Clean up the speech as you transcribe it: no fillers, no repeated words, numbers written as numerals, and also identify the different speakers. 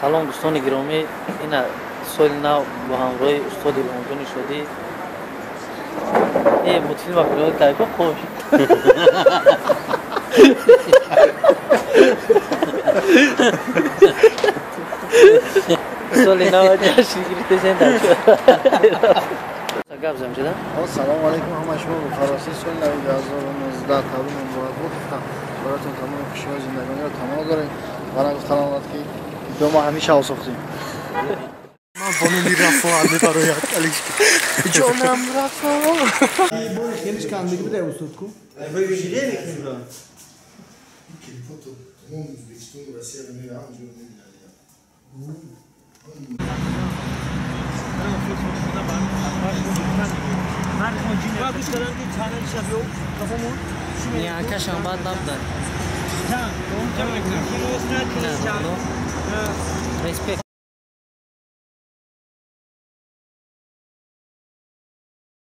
Speaker 1: سلام دوستان گرامی، این سال نو با همراه استاد لندن شدی این مطفیل و پیران تایپا خوش سال نو جشن گرفته زنده شد گپ زدم شده.
Speaker 2: سلام علیکم همه شما به فراستی سال نو 2019 تبریک مبارک گفتم براتون تمام خوشی زندگانی رو تمام داریم. برای گفتم که دو ماه همیشه آسوختیم. من بانو رفا میبروید علی جانم رفا خیلیش کم دیگه بده استاد کو ویژگی میکنیم را foto tamam Özbekistan Rusya ve İran
Speaker 1: Respect.